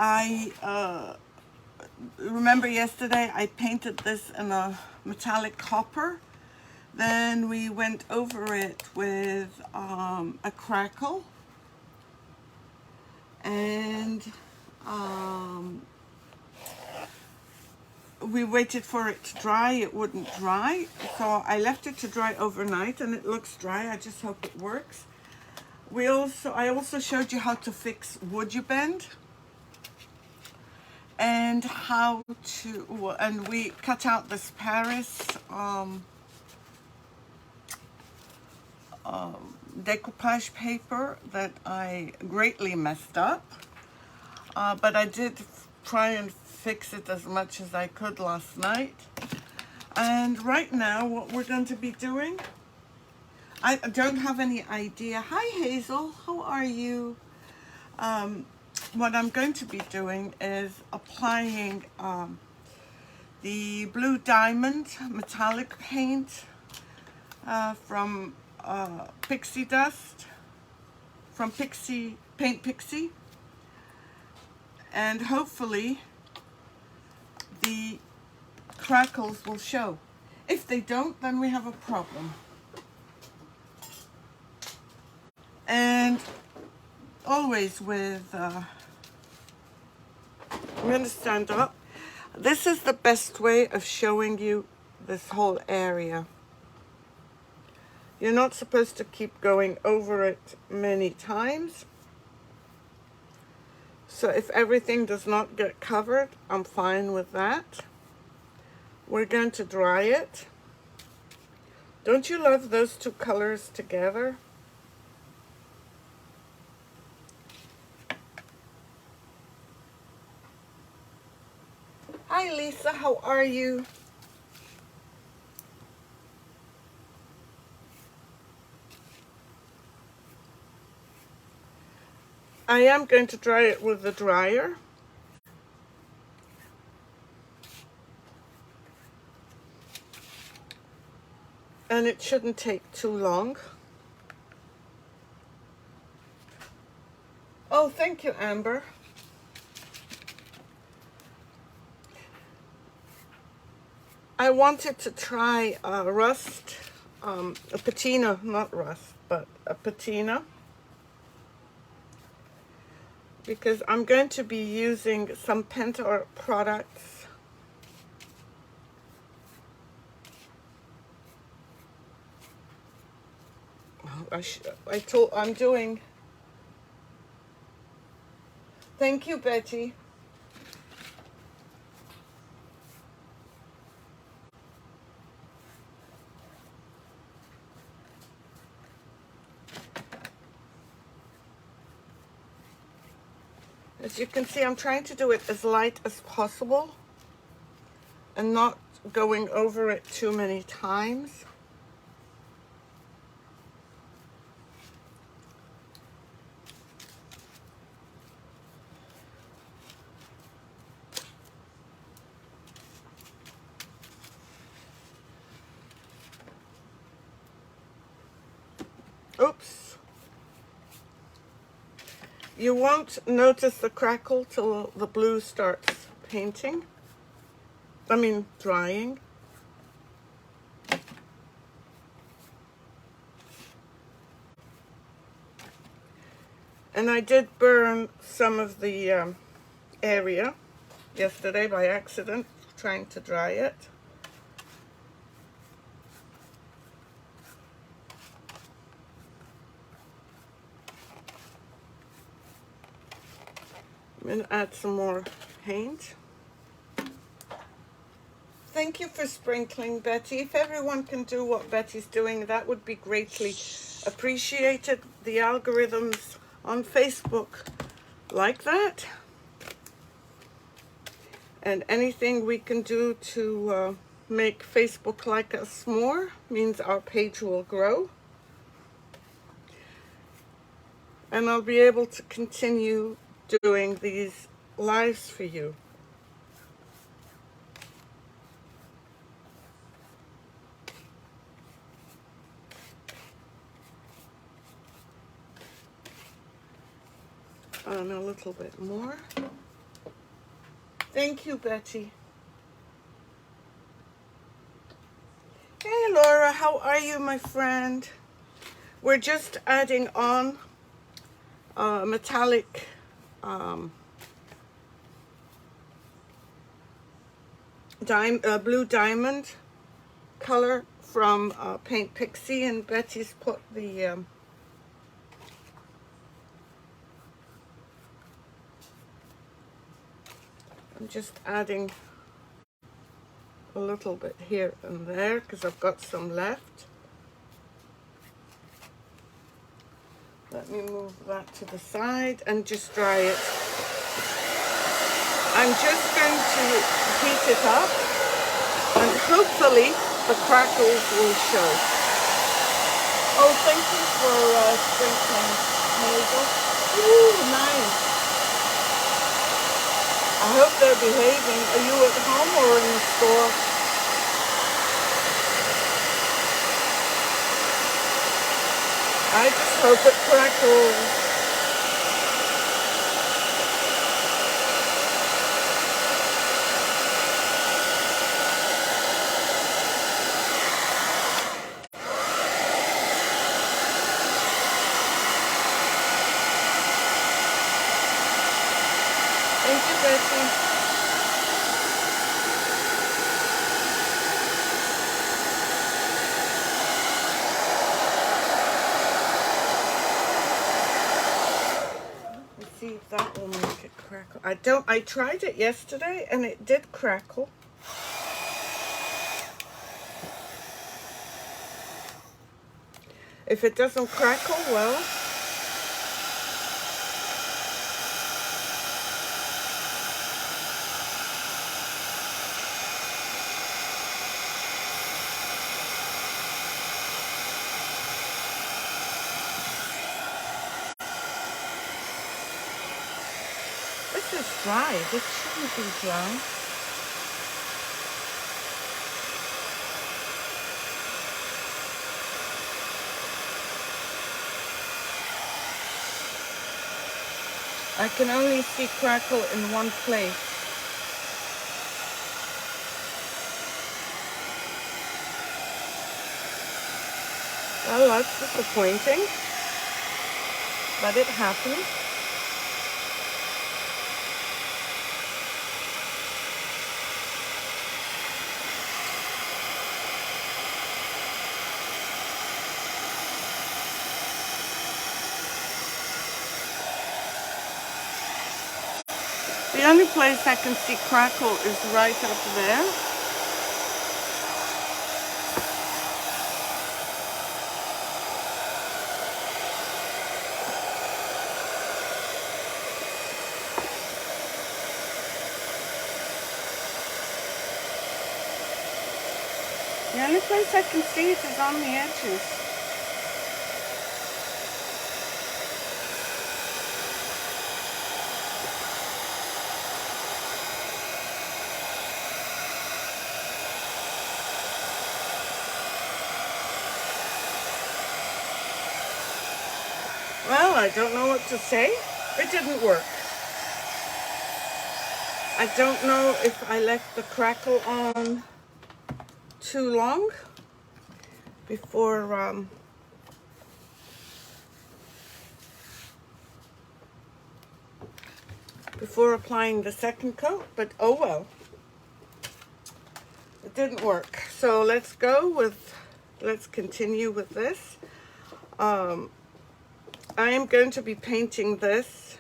I remember yesterday I painted this in a metallic copper. Then we went over it with a Crackle, and we waited for it to dry. It wouldn't dry, so I left it to dry overnight, and it looks dry. I just hope it works. I also showed you how to fix WoodUBend, and and we cut out this Paris decoupage paper that I greatly messed up, but I did try and fix it as much as I could last night. And right now what we're going to be doing, I don't have any idea. Hi Hazel, how are you? What I'm going to be doing is applying the Blue Diamond metallic paint from Pixie Dust, from Paint Pixie, and hopefully the crackles will show. If they don't, then we have a problem. And always with, I'm going to stand up. This is the best way of showing you this whole area. You're not supposed to keep going over it many times. So if everything does not get covered, I'm fine with that. We're going to dry it. Don't you love those two colors together? Hi Lisa, how are you? I am going to dry it with the dryer. And it shouldn't take too long. Oh, thank you, Amber. I wanted to try rust, a patina, not rust, but a patina, because I'm going to be using some Pentart products. I'm doing. Thank you, Betty. As you can see, I'm trying to do it as light as possible and not going over it too many times. Oops. You won't notice the crackle till the blue starts painting. Drying. And I did burn some of the area yesterday by accident, trying to dry it. I'm going to add some more paint. Thank you for sprinkling, Betty. If everyone can do what Betty's doing, that would be greatly appreciated. The algorithms on Facebook like that. And anything we can do to make Facebook like us more means our page will grow. And I'll be able to continue doing these lives for you. And a little bit more. Thank you, Betty. Hey, Laura, how are you, my friend? We're just adding on metallic blue diamond color from Paint Pixie, and Betty's put the I'm just adding a little bit here and there because I've got some left. Let me move that to the side and just dry it. I'm just going to heat it up and hopefully the crackles will show. Oh, thank you for sprinkling, Hazel. Ooh, nice. I hope they're behaving. Are you at home or in the store? I just hope it crackles. Thank you, Betsy. Let's see if that will make it crackle. I tried it yesterday and it did crackle. If it doesn't crackle, well, this is dry. This shouldn't be dry. I can only see crackle in one place. Well, that's disappointing, but it happened. The only place I can see crackle is right up there. The only place I can see it is on the edges. Well, I don't know what to say. It didn't work. I don't know if I left the crackle on too long before applying the second coat, but oh well. It didn't work. So let's continue with this. I am going to be painting this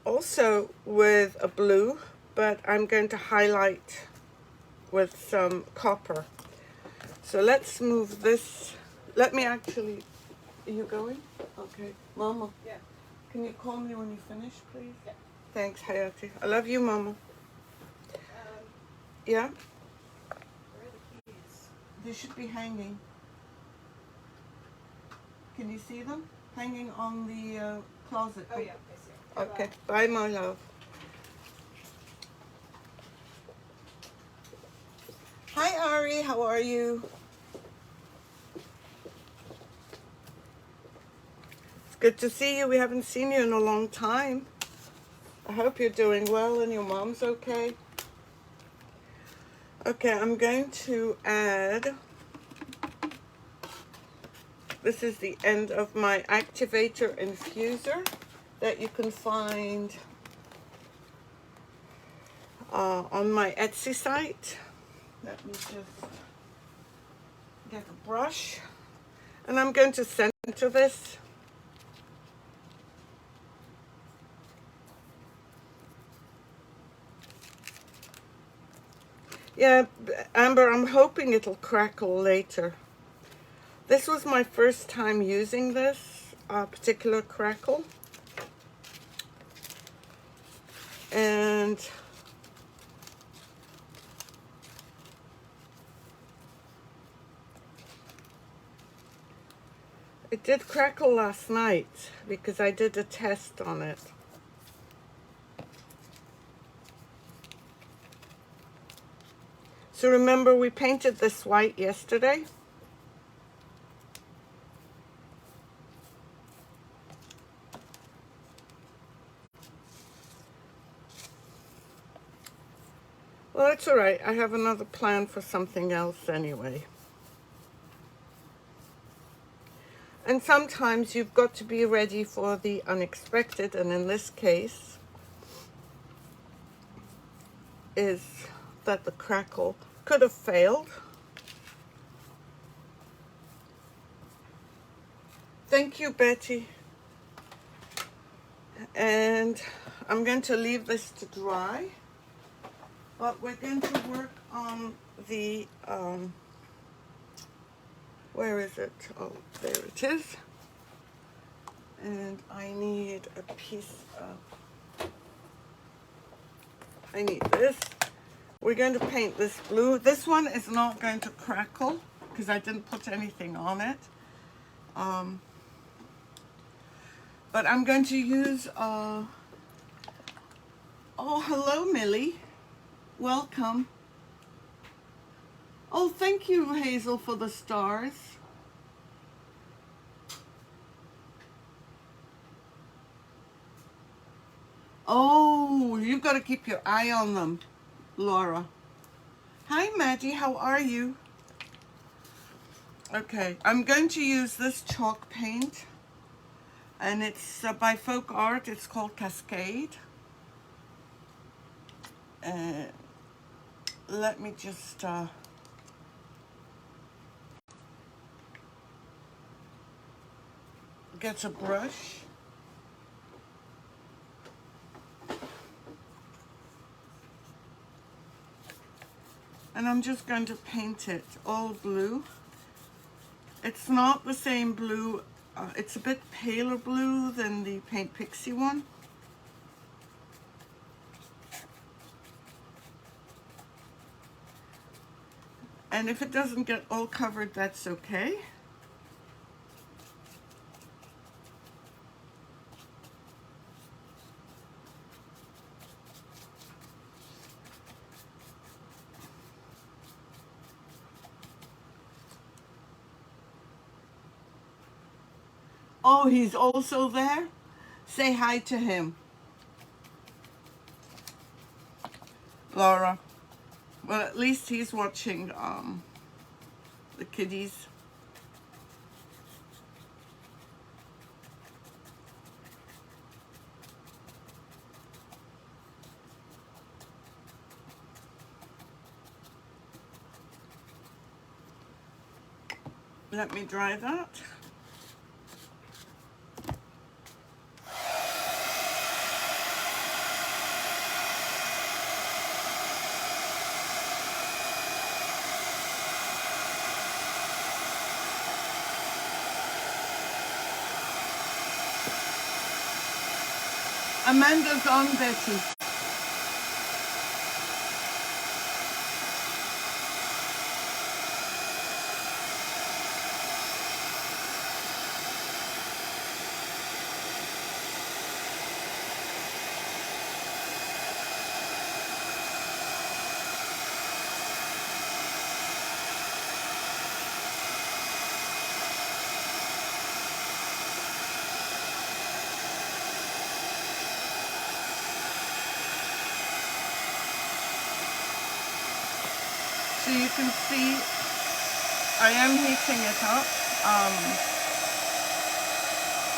also with a blue, but I'm going to highlight with some copper. So let's move this. Let me actually, are you going? Okay. Mama. Yeah. Can you call me when you finish, please? Yeah. Thanks, Hayati. I love you, Mama. Yeah? Where are the keys? They should be hanging. Can you see them? Hanging on the closet. Oh, yeah, I see. Okay, bye, my love. Hi, Ari, how are you? It's good to see you. We haven't seen you in a long time. I hope you're doing well and your mom's okay. Okay, I'm going to add, this is the end of my activator infuser that you can find on my Etsy site. Let me just get a brush. And I'm going to center this. Yeah, Amber, I'm hoping it'll crackle later. This was my first time using this particular Crackle. And it did crackle last night because I did a test on it. So remember, we painted this white yesterday. Well, it's all right. I have another plan for something else anyway. And sometimes you've got to be ready for the unexpected, and in this case is that the Crackle could have failed. Thank you, Betty. And I'm going to leave this to dry, but we're going to work on the, where is it? Oh, there it is. And I need a piece of, I need this. We're going to paint this blue. This one is not going to crackle because I didn't put anything on it. But I'm going to use, oh, hello, Millie. Welcome. Oh, thank you, Hazel, for the stars. Oh, you've got to keep your eye on them, Laura. Hi, Maddie, how are you? Okay, I'm going to use this chalk paint, and it's by Folk Art. It's called Cascade. Let me just get a brush. And I'm just going to paint it all blue. It's not the same blue. It's a bit paler blue than the Paint Pixie one. And if it doesn't get all covered, that's okay. Oh, he's also there? Say hi to him. Laura. Well, at least he's watching the kiddies. Let me dry that. Amanda's on, Betty. can see, I am heating it up.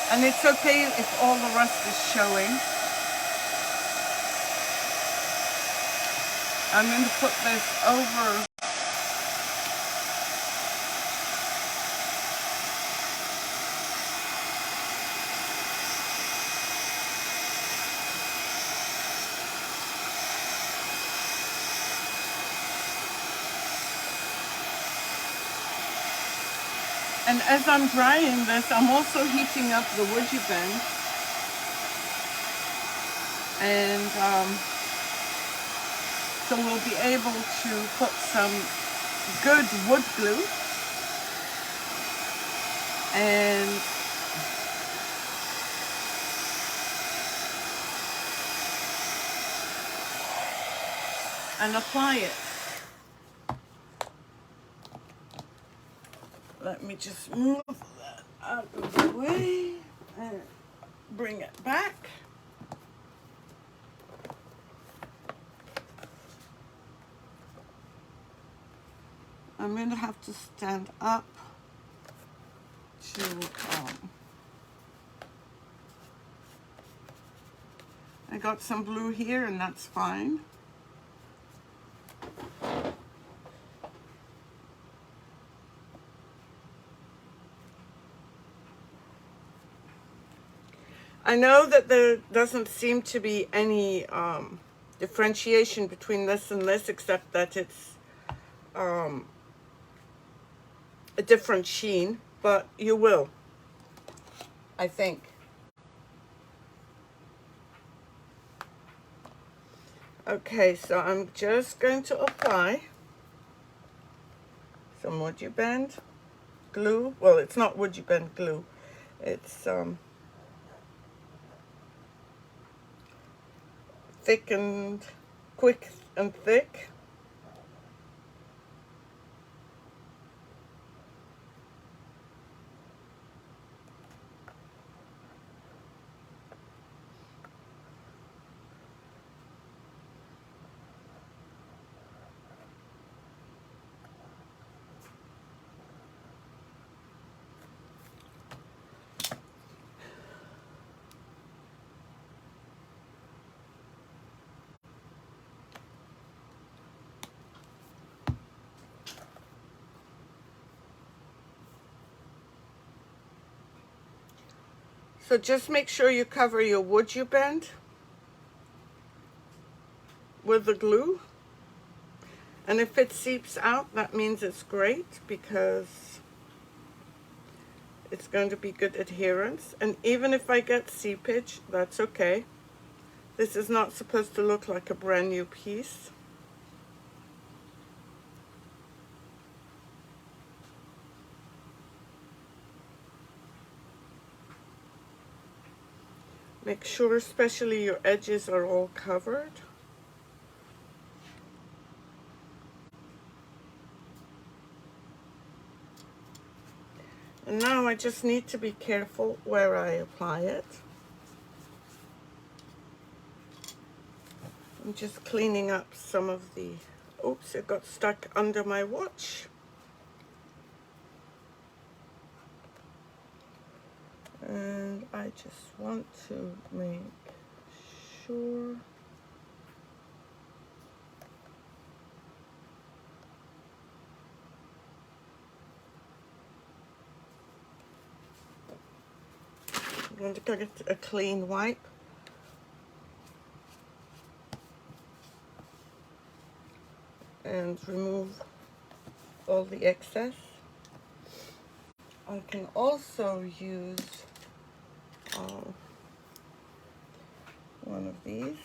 And it's okay if all the rust is showing. I'm going to put this over and as I'm drying this, I'm also heating up the WoodUBend. And so we'll be able to put some good wood glue and apply it. Let me just move that out of the way and bring it back. I'm going to have to stand up to I got some blue here and that's fine. I know that there doesn't seem to be any differentiation between this and this, except that it's a different sheen, but you will, I think. Okay, so I'm just going to apply some WoodUBend glue. Well, it's not WoodUBend glue. It's thick and quick and thick. So just make sure you cover your WoodUBend with the glue. And if it seeps out, that means it's great because it's going to be good adherence. And even if I get seepage, that's okay. This is not supposed to look like a brand new piece. Make sure especially your edges are all covered. And now I just need to be careful where I apply it. I'm just cleaning up some of the, oops, it got stuck under my watch. And I just want to make sure I'm going to get a clean wipe. And remove all the excess. I can also use one of these.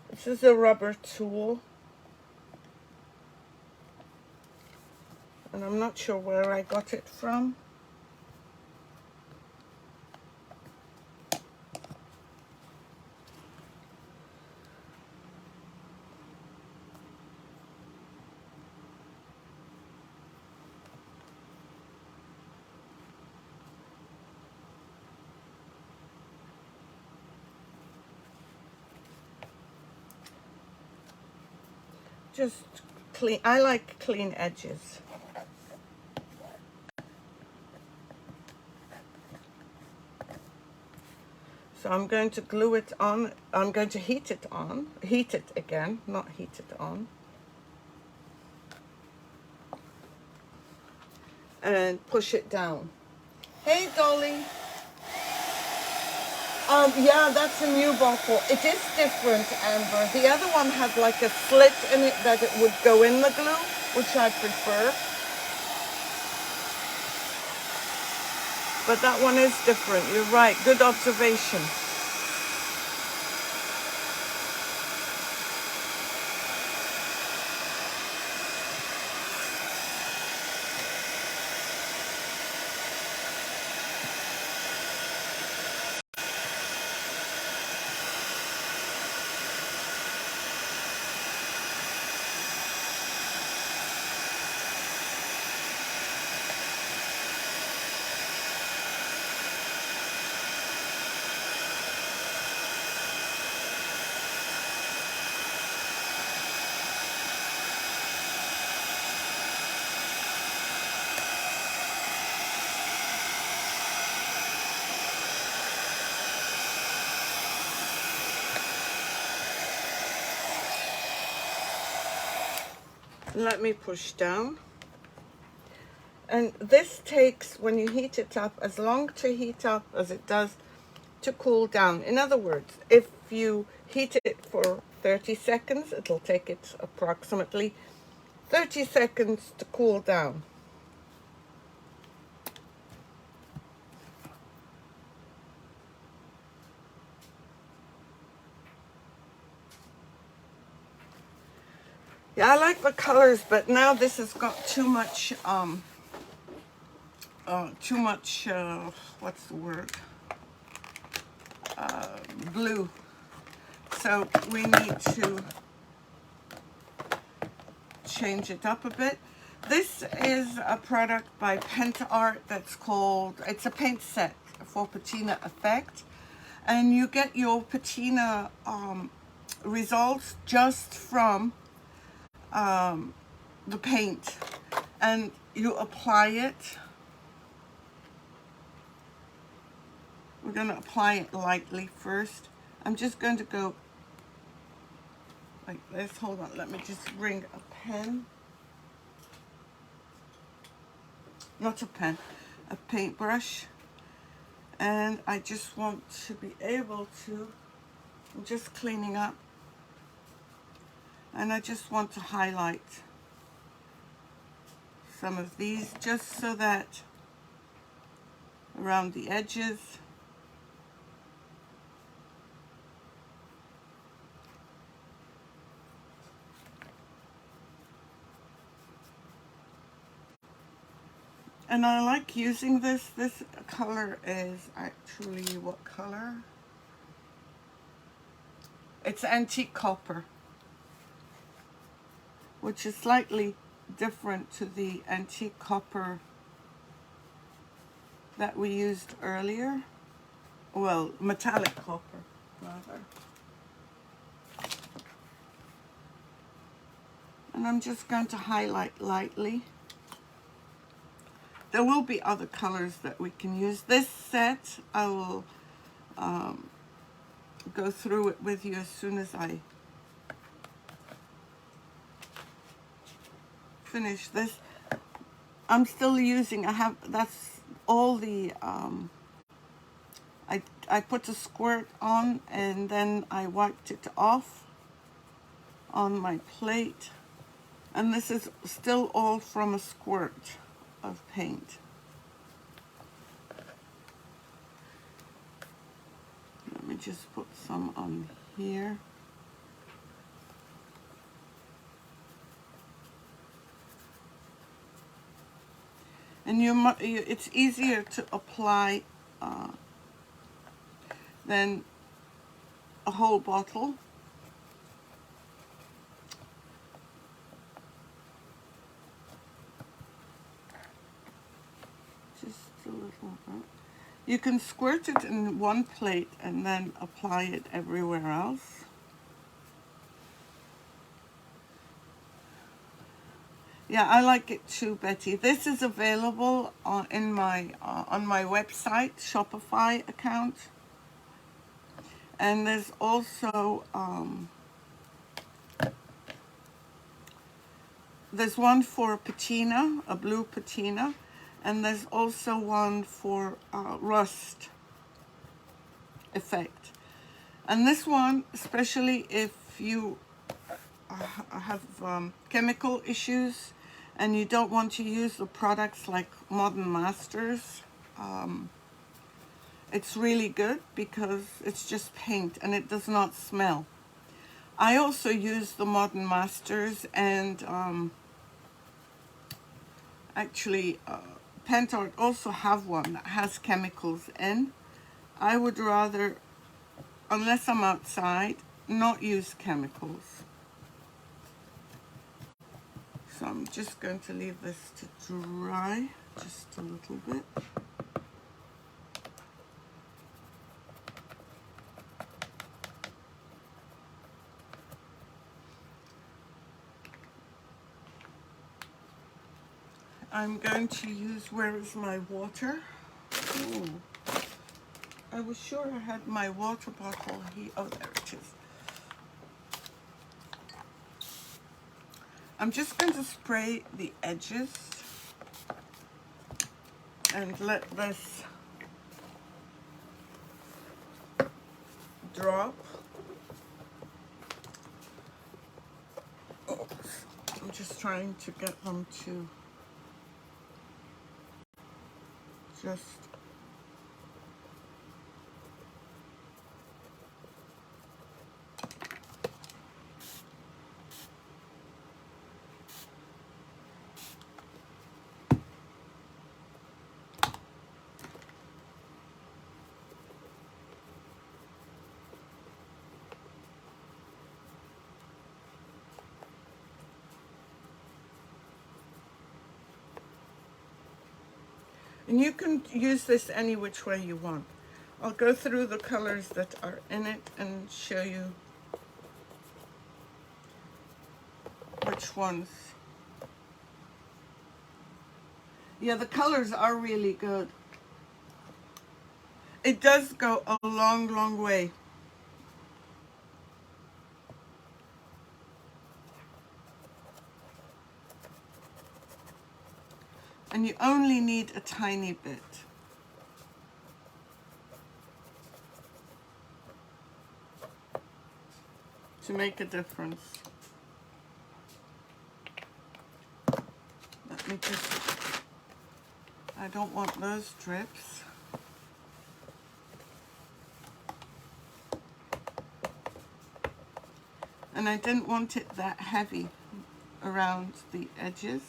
This is a rubber tool. And I'm not sure where I got it from. just clean. I like clean edges. So I'm going to glue it on. I'm going to heat it on. Heat it again, not heat it on. And push it down. Hey, Dolly. Yeah, that's a new bottle. It is different, Amber. The other one had like a slit in it that it would go in the glue, which I prefer. But that one is different. You're right. Good observation. Let me push down. And this takes, when you heat it up, as long to heat up as it does to cool down. In other words, if you heat it for 30 seconds, it'll take it approximately 30 seconds to cool down. Yeah, I like the colors, but now this has got too much, what's the word? Blue. So we need to change it up a bit. This is a product by Pentart that's called, it's a paint set for patina effect. And you get your patina results just from the paint, and you apply it. We're going to apply it lightly first. I'm just going to go like this. Hold on, let me just bring a pen. Not a pen, a paintbrush. And I just want to be able to, I'm just cleaning up. And I just want to highlight some of these just so that around the edges. And I like using this. This color is actually what color? It's antique copper, which is slightly different to the antique copper that we used earlier. Well, metallic copper, rather. And I'm just going to highlight lightly. There will be other colors that we can use. This set, I will go through it with you as soon as I finish this. I'm still using, that's all the, I put a squirt on and then I wiped it off on my plate. And this is still all from a squirt of paint. Let me just put some on here. And it's easier to apply than a whole bottle. Just a little bit. You can squirt it in one plate and then apply it everywhere else. Yeah, I like it too, Betty. This is available on my website, Shopify account. And there's also, there's one for patina, a blue patina, and there's also one for rust effect. And this one, especially if you have chemical issues and you don't want to use the products like Modern Masters, it's really good because it's just paint and it does not smell. I also use the Modern Masters and actually Pentart also have one that has chemicals in. I would rather, unless I'm outside, not use chemicals. So I'm just going to leave this to dry just a little bit. I'm going to use, where is my water? Ooh, I was sure I had my water bottle here. Oh, there it is. I'm just going to spray the edges and let this drop. Oh, I'm just trying to get them to just and you can use this any which way you want. I'll go through the colors that are in it and show you which ones. Yeah, the colors are really good. It does go a long, long way. And you only need a tiny bit. To make a difference. Let me just, I don't want those drips. And I didn't want it that heavy around the edges.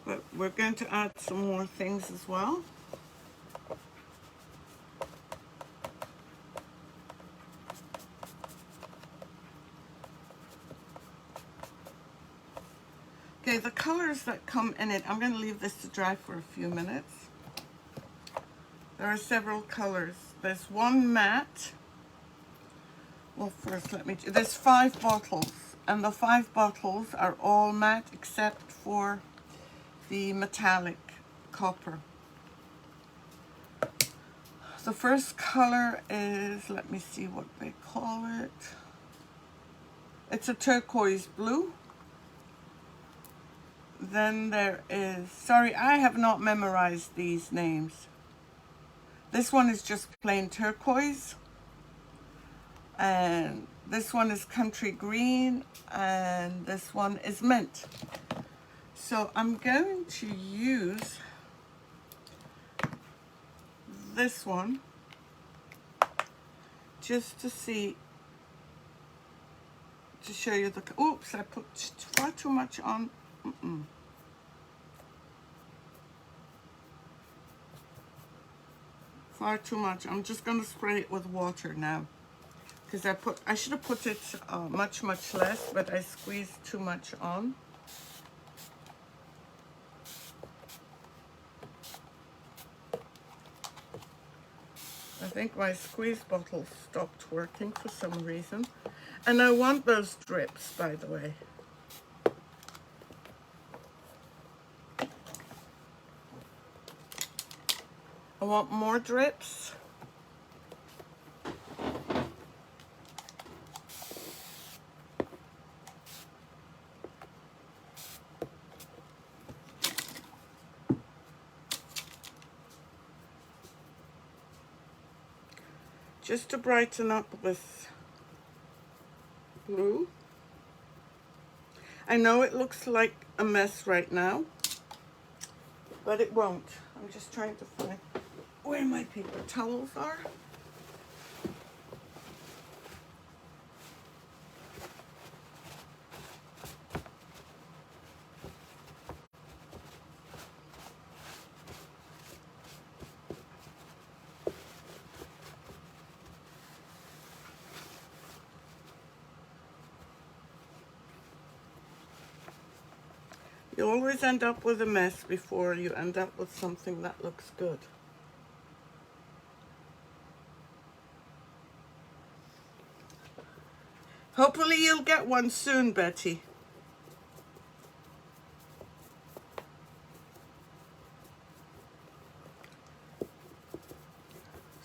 But we're going to add some more things as well. Okay, the colors that come in it, I'm going to leave this to dry for a few minutes. There are several colors. There's one matte. Well, first there's 5 bottles, and the 5 bottles are all matte except for the metallic copper. The first color is, let me see what they call it. It's a turquoise blue. Then there is, sorry, I have not memorized these names. This one is just plain turquoise. And this one is country green. And this one is mint. So I'm going to use this one just to see, to show you the, oops, I put far too much on. Far too much. I'm just going to spray it with water now, because I should have put it much less, but I squeezed too much on. think my squeeze bottle stopped working for some reason. And I want those drips, by the way. I want more drips. Just to brighten up with blue. I know it looks like a mess right now, but it won't. I'm just trying to find where my paper towels are. You always end up with a mess before you end up with something that looks good. Hopefully you'll get one soon, Betty.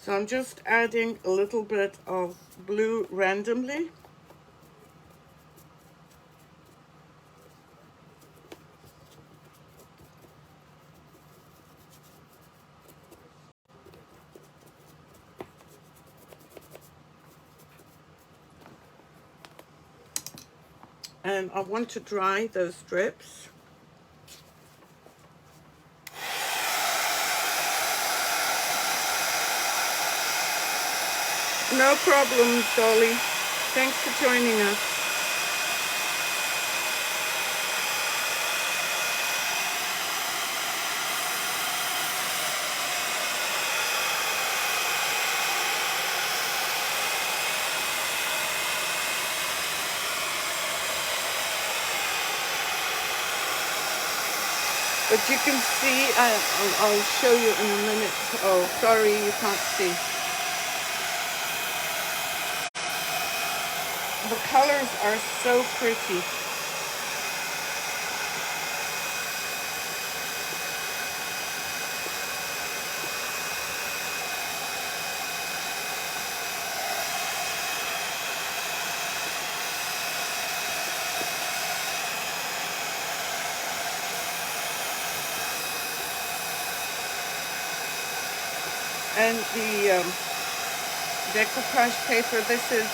So I'm just adding a little bit of blue randomly. And I want to dry those drips. No problem, Dolly. Thanks for joining us. But you can see, I'll show you in a minute. Oh, sorry, you can't see. The colors are so pretty. And the decoupage paper, this is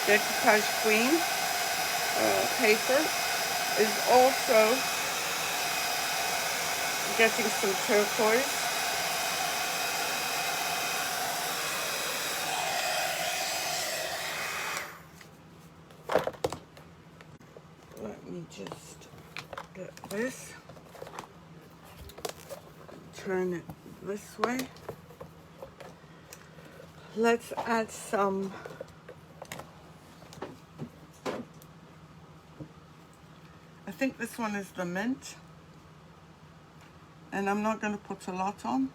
Decoupage Queen paper, is also getting some turquoise. Let me just get this, turn it this way. Let's add some I think this one is the mint, and I'm not going to put a lot on.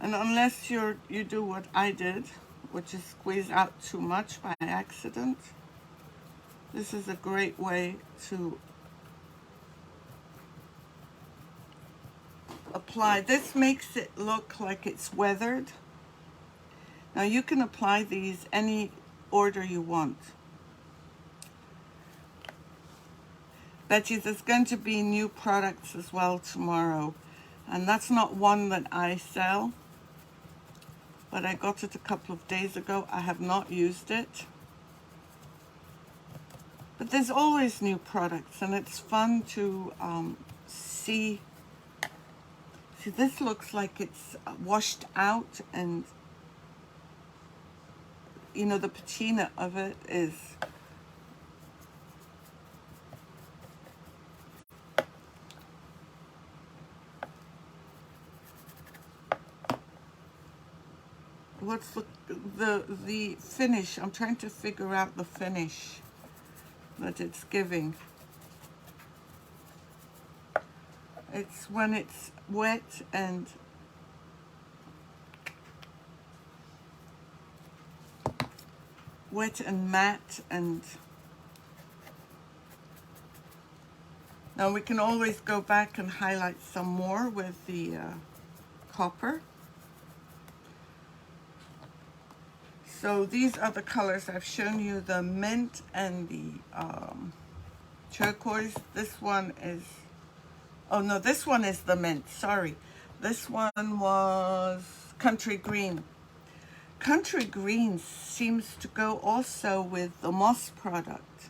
And unless you do what I did, which is squeeze out too much by accident, this is a great way to apply. This makes it look like it's weathered. Now you can apply these any order you want. Betty, there's going to be new products as well tomorrow, and that's not one that I sell, but I got it a couple of days ago. I have not used it. But there's always new products, and it's fun to see. See, this looks like it's washed out, and you know, the patina of it is what's the finish? I'm trying to figure out the finish that it's giving. It's when it's wet and matte, and now we can always go back and highlight some more with the copper. So these are the colors. I've shown you the mint and the turquoise. This one is, oh no, this one is the mint, sorry. This one was country green. Country green seems to go also with the moss product.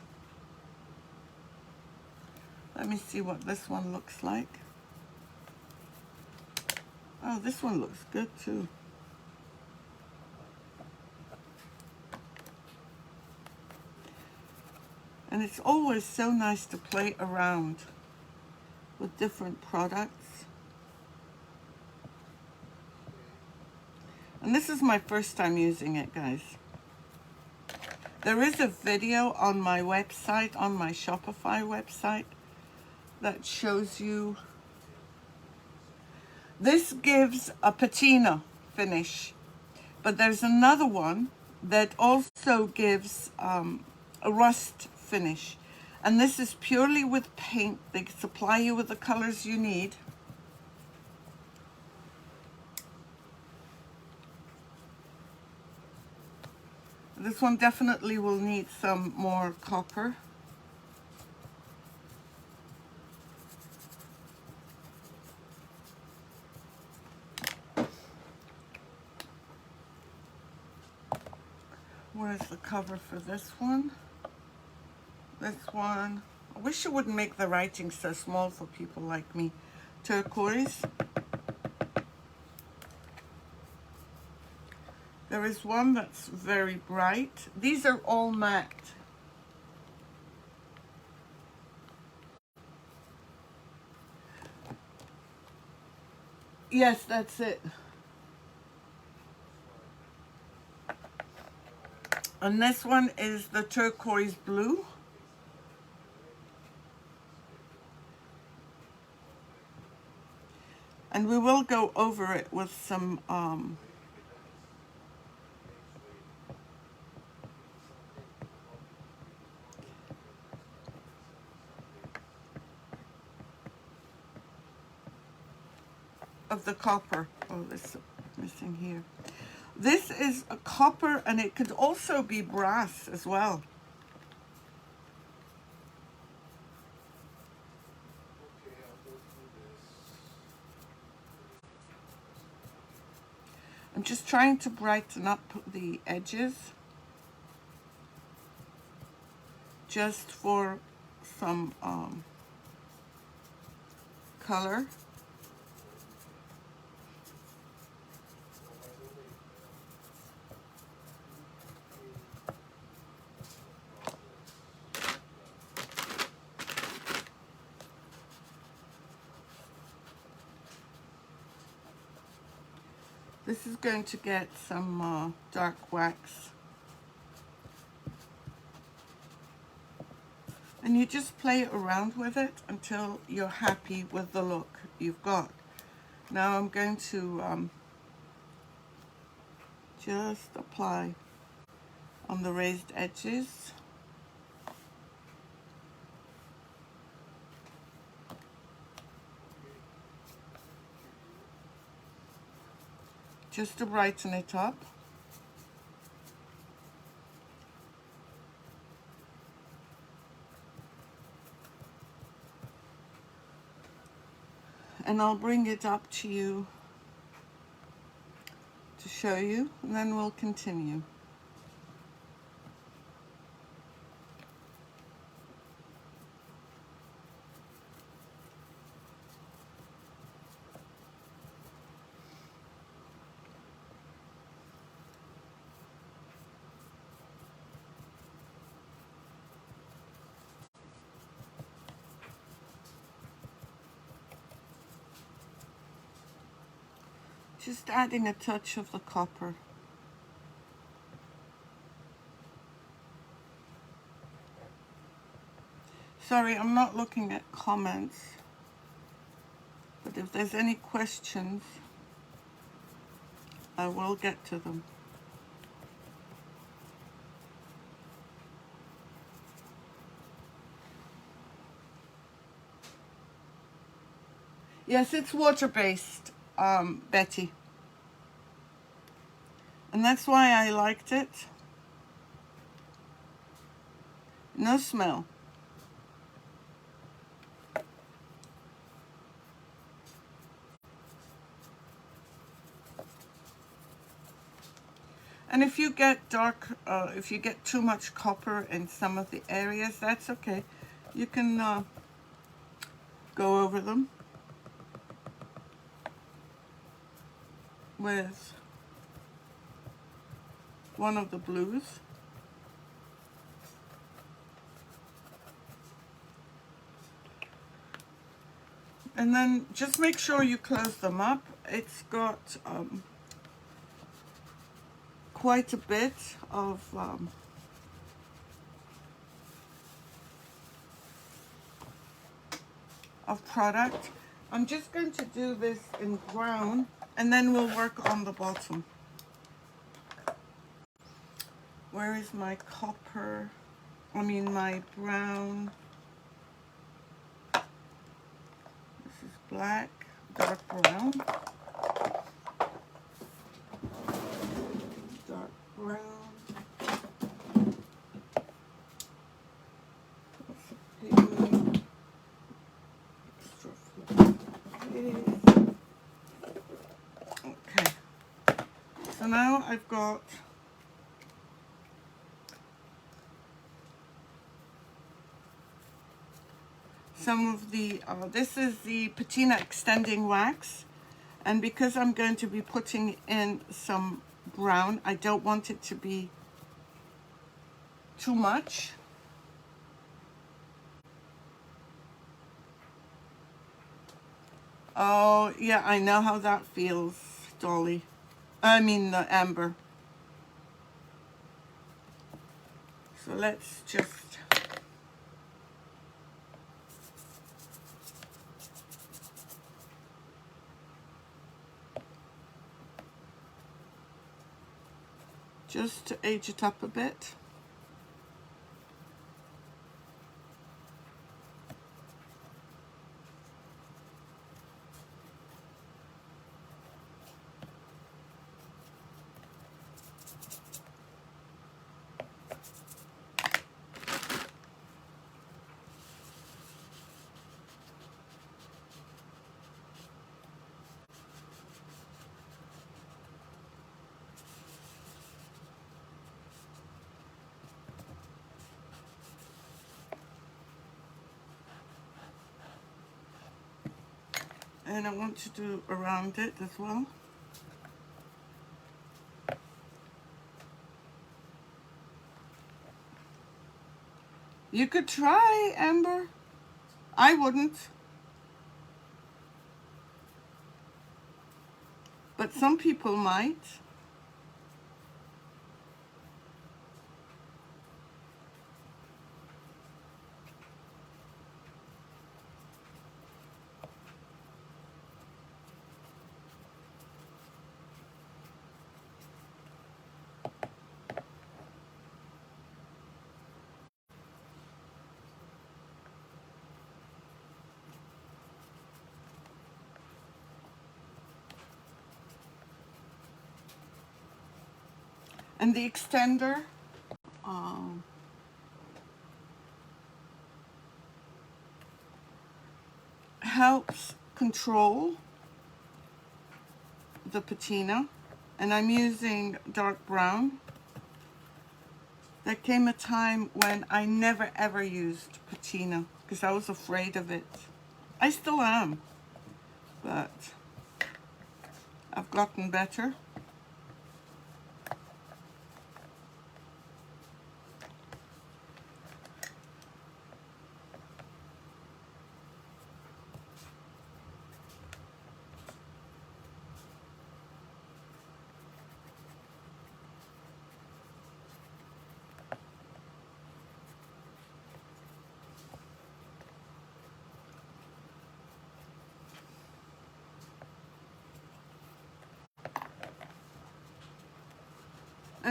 Let me see what this one looks like. Oh, this one looks good too. And it's always so nice to play around with different products. And this is my first time using it, guys. There is a video on my website, on my Shopify website, that shows you. This gives a patina finish, but there's another one that also gives a rust finish. And this is purely with paint. They supply you with the colors you need. This one definitely will need some more copper. Where's the cover for this one? This one, I wish it wouldn't make the writing so small for people like me. Turquoise. There is one that's very bright. These are all matte. Yes, that's it. And this one is the turquoise blue. And we will go over it with some of the copper. Oh, this is missing here. This is a copper, and it could also be brass as well. I'm just trying to brighten up the edges, just for some color. This is going to get some dark wax. And you just play around with it until you're happy with the look you've got. Now I'm going to just apply on the raised edges. Just to brighten it up. And I'll bring it up to you to show you, and then we'll continue. Just adding a touch of the copper. Sorry, I'm not looking at comments, but if there's any questions, I will get to them. Yes, it's water-based, Betty. And that's why I liked it. No smell. And if you get if you get too much copper in some of the areas, that's okay. You can go over them with one of the blues. And then just make sure you close them up. It's got quite a bit of product. I'm just going to do this in brown, and then we'll work on the bottom. Where is my copper? I mean my brown. This is black, dark brown. Dark brown. Pigment. Extra flip. Okay. So now I've got some of the, this is the patina extending wax, and because I'm going to be putting in some brown, I don't want it to be too much. Oh yeah, I know how that feels, Dolly. I mean Amber. So let's just to age it up a bit. And I want to do around it as well. You could try, Amber. I wouldn't. But some people might. And the extender, helps control the patina, and I'm using dark brown. There came a time when I never ever used patina because I was afraid of it. I still am, but I've gotten better.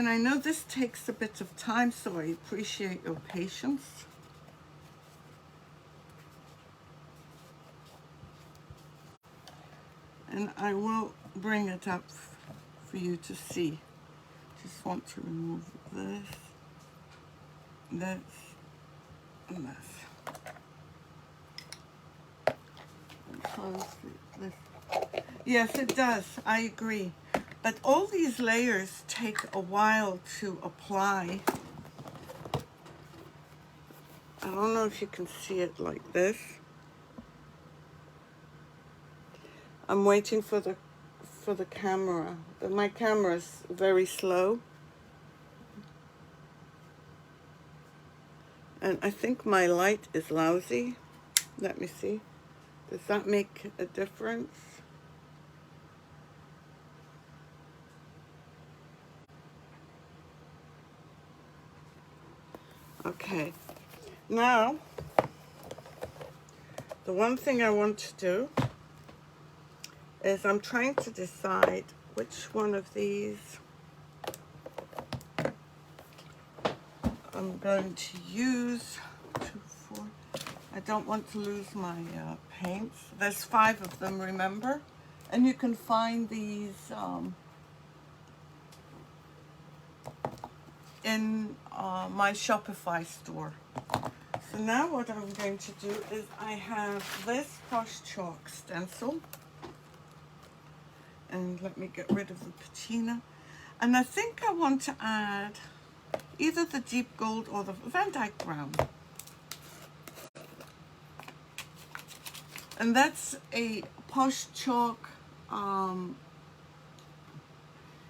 And I know this takes a bit of time, so I appreciate your patience. And I will bring it up for you to see. Just want to remove this, this, and this. Yes, it does. I agree. But all these layers take a while to apply. I don't know if you can see it like this. I'm waiting for the camera. My camera is very slow. And I think my light is lousy. Let me see. Does that make a difference? Okay. Now, the one thing I want to do is I'm trying to decide which one of these I'm going to use. 2, 4. I don't want to lose my paints. There's 5 of them, remember? And you can find these in my Shopify store. So now what I'm going to do is I have this Posh Chalk stencil. And let me get rid of the patina. And I think I want to add either the deep gold or the Van Dyke brown. And that's a Posh Chalk,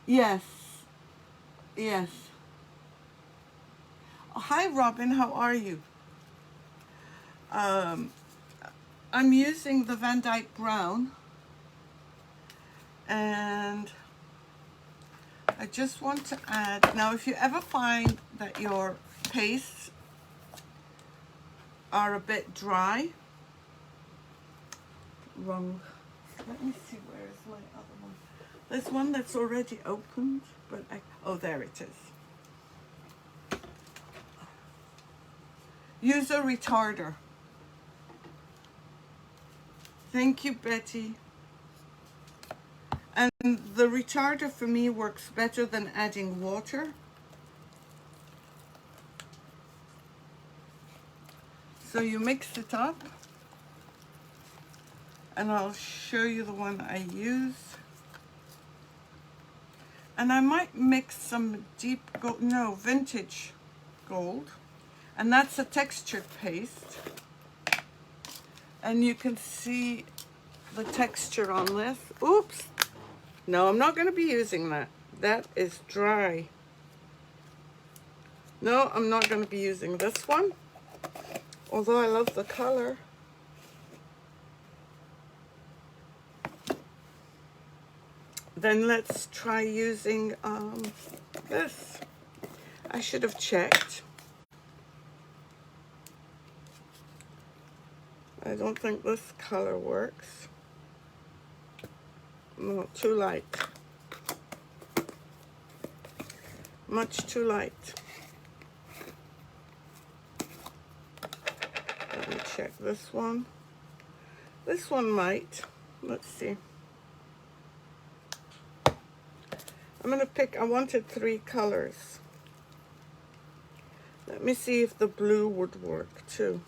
yes. Oh, hi Robin, how are you? I'm using the Van Dyke brown, and I just want to add, now if you ever find that your pastes are a bit dry, let me see, where is my other one? There's one that's already opened, but oh, there it is. Use a retarder. Thank you, Betty. And the retarder for me works better than adding water. So you mix it up, and I'll show you the one I use. And I might mix some deep gold, no, vintage gold. And that's a textured paste. And you can see the texture on this. Oops. No, I'm not going to be using that. That is dry. No, I'm not going to be using this one. Although I love the color. Then let's try using this. I should have checked. I don't think this color works. No, too light. Much too light. Let me check this one. This one might. Let's see. I'm going to pick, I wanted 3 colors. Let me see if the blue would work too.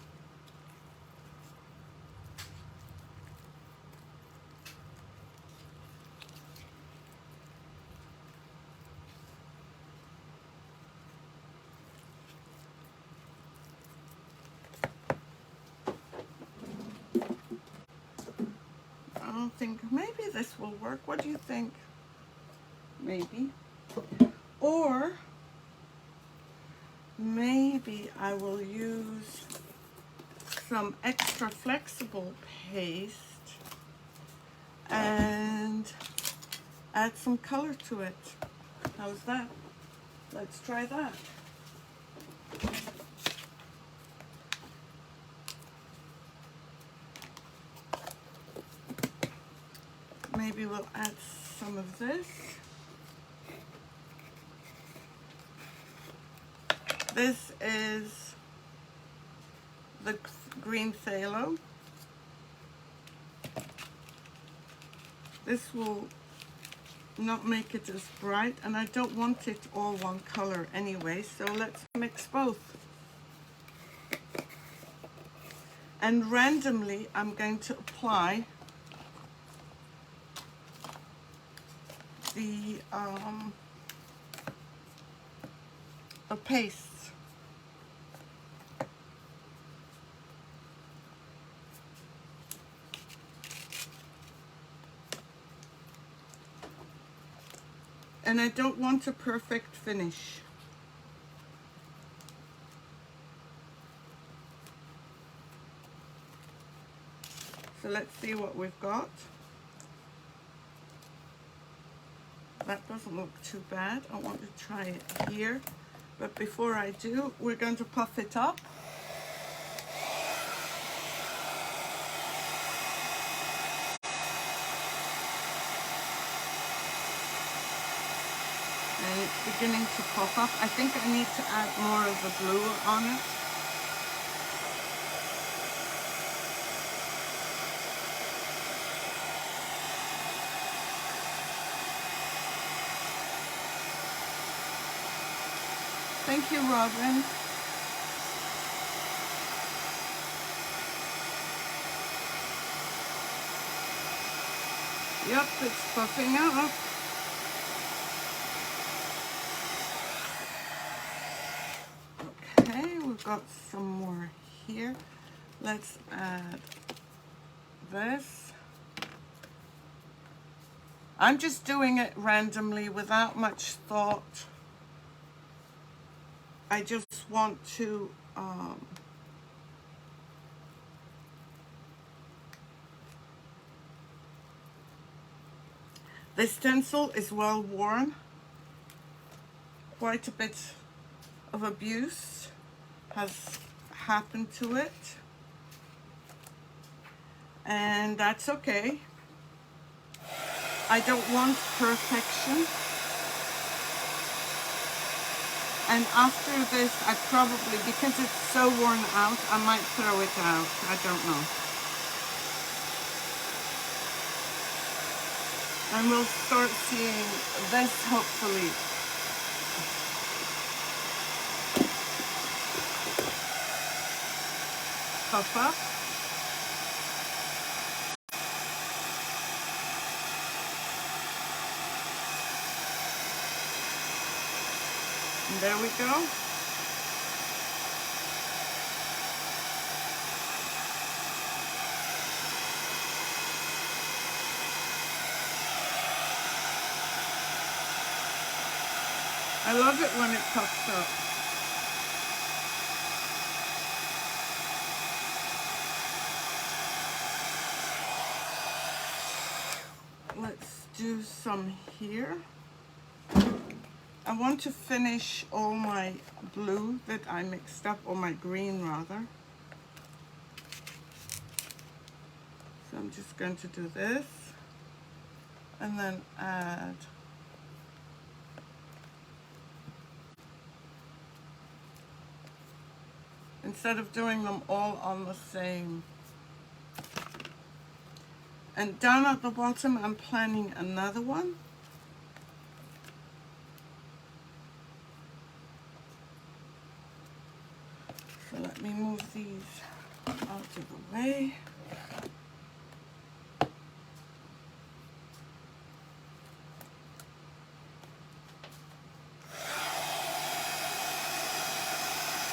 I don't think, maybe this will work. What do you think? Maybe. Or maybe I will use some extra flexible paste and add some color to it. How's that? Let's try that. Maybe we'll add some of this. This is the green phthalo. This will not make it as bright, and I don't want it all one color anyway, so let's mix both. And randomly I'm going to apply the paste. And I don't want a perfect finish. So let's see what we've got. That doesn't look too bad. I want to try it here. But before I do, we're going to puff it up. And it's beginning to puff up. I think I need to add more of the glue on it. Thank you, Robin. Yep, it's puffing up. Okay, we've got some more here. Let's add this. I'm just doing it randomly without much thought. I just want to this stencil is well worn. Quite a bit of abuse has happened to it, and that's okay. I don't want perfection. And after this, I probably, because it's so worn out, I might throw it out. I don't know. And we'll start seeing this, hopefully. Puff up. And there we go. I love it when it puffs up. Let's do some here. I want to finish all my blue that I mixed up, or my green rather. So I'm just going to do this and then add instead of doing them all on the same. And down at the bottom I'm planning another one. So let me move these out of the way.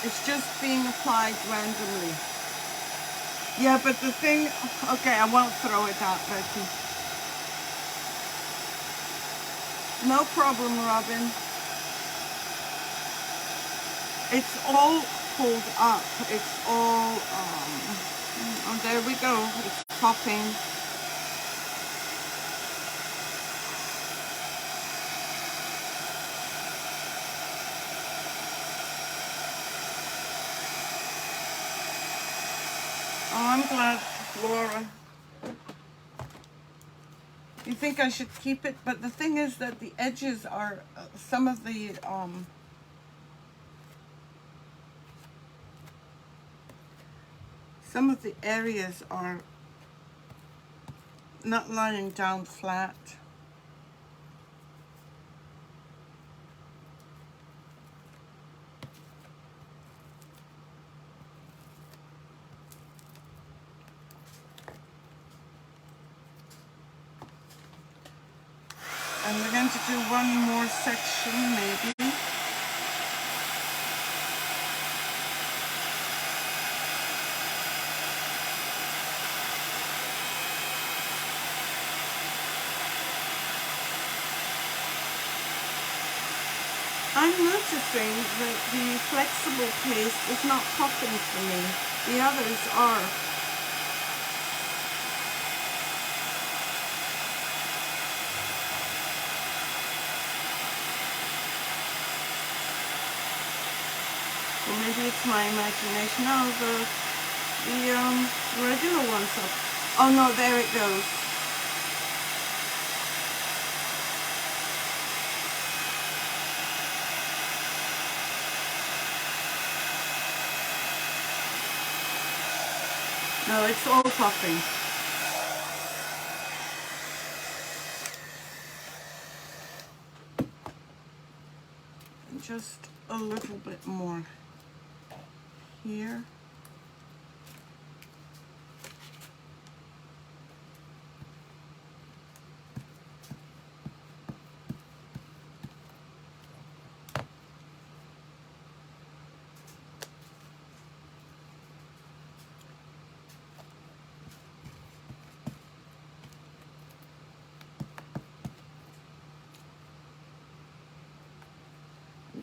It's just being applied randomly. Yeah, but the thing, okay, I won't throw it out, Betty. No problem, Robin. It's all pulled up. It's all, oh, there we go. It's popping. Oh, I'm glad, Laura. You think I should keep it, but the thing is that the edges are, some of the some of the areas are not lying down flat. And we're going to do one more section maybe. I'm noticing that the flexible paste is not popping for me. The others are. Or maybe it's my imagination. No, the regular ones are. Oh no, there it goes. No, it's all popping. And just a little bit more here.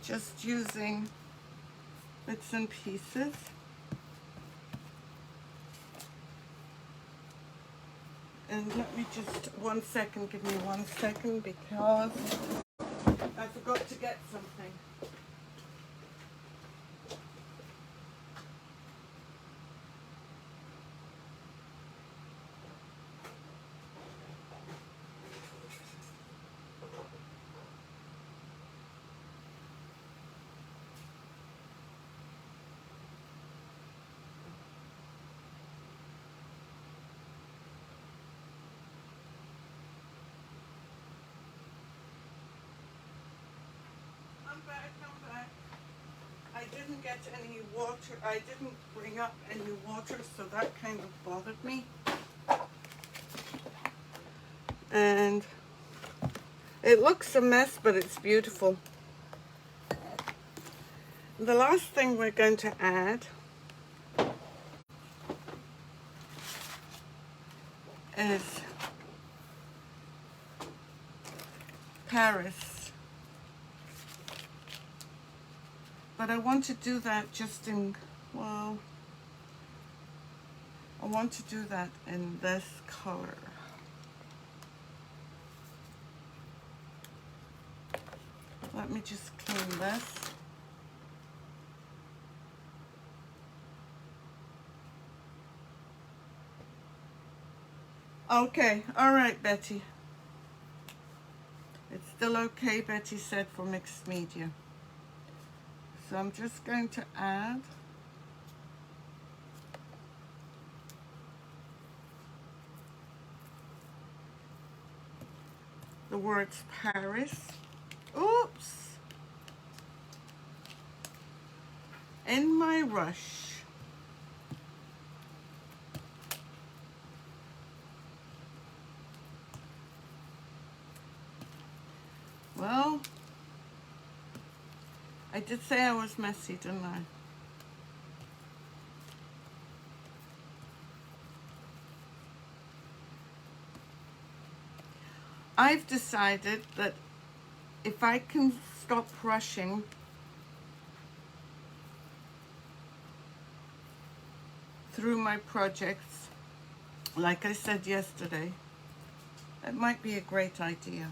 Just using bits and pieces. And let me just, 1 second, give me 1 second because I forgot to get something. I'm back. I didn't get any water. I didn't bring up any water, so that kind of bothered me. And it looks a mess, but it's beautiful. The last thing we're going to add is Paris. But I want to do that just in, well, I want to do that in this color. Let me just clean this. Okay, all right, Betty. It's still okay, Betty said, for mixed media. So I'm just going to add the words Paris. Oops! In my rush. Well, I did say I was messy, didn't I? I've decided that if I can stop rushing through my projects, like I said yesterday, it might be a great idea.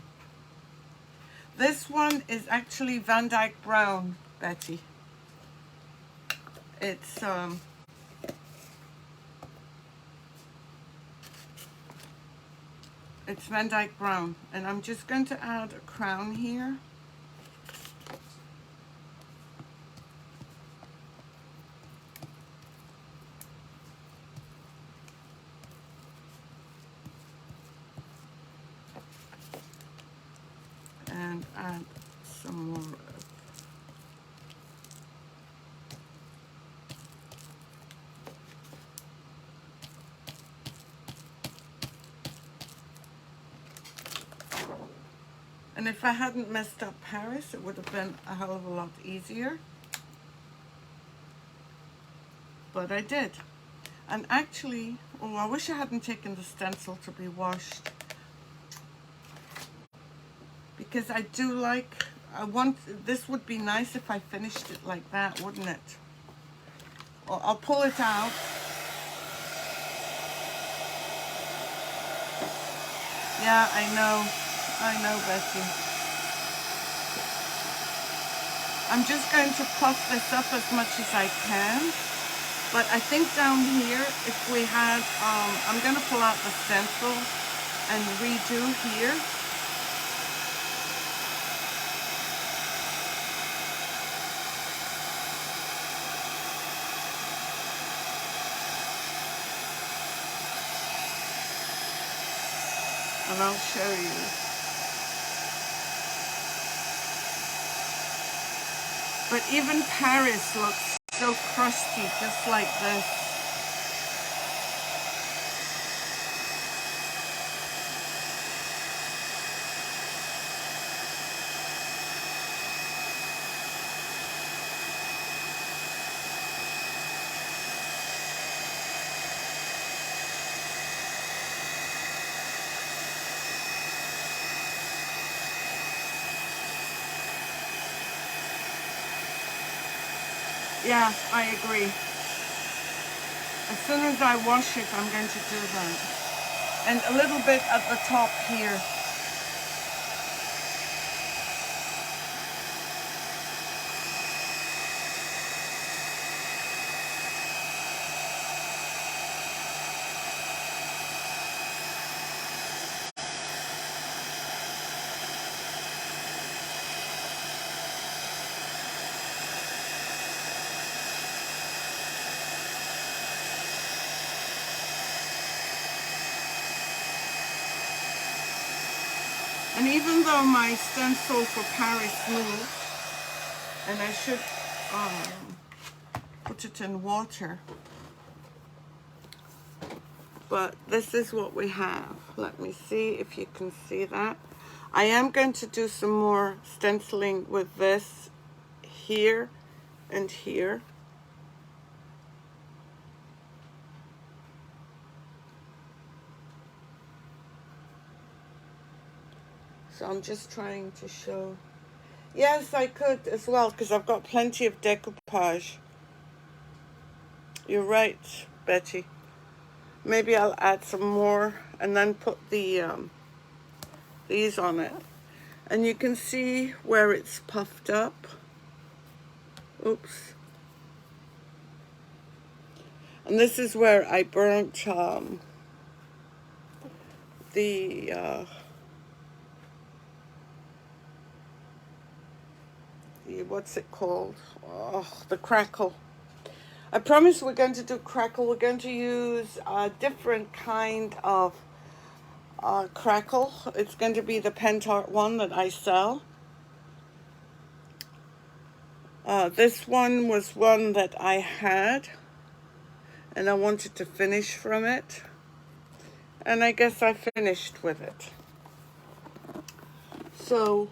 This one is actually Van Dyke Brown, Betty. It's Van Dyke Brown, and I'm just going to add a crown here. And if I hadn't messed up Paris, it would have been a hell of a lot easier. But I did. And actually, oh, I wish I hadn't taken the stencil to be washed. Because I do like, this would be nice if I finished it like that, wouldn't it? Well, I'll pull it out. Yeah, I know, Betty. I'm just going to puff this up as much as I can. But I think down here, if we had, I'm going to pull out the stencil and redo here. And I'll show you. But even Paris looks so crusty, just like this. Yeah, I agree. As soon as I wash it, I'm going to do that. And a little bit at the top here. And even though my stencil for Paris moved, and I should put it in water, but this is what we have. Let me see if you can see that. I am going to do some more stenciling with this here and here. So I'm just trying to show. Yes, I could as well, because I've got plenty of decoupage. You're right, Betty. Maybe I'll add some more and then put the these on it. And you can see where it's puffed up. Oops. And this is where I burnt the what's it called? Oh, the Crackle. I promise we're going to do Crackle. We're going to use a different kind of Crackle. It's going to be the Pentart one that I sell. This one was one that I had, and I wanted to finish from it. And I guess I finished with it. So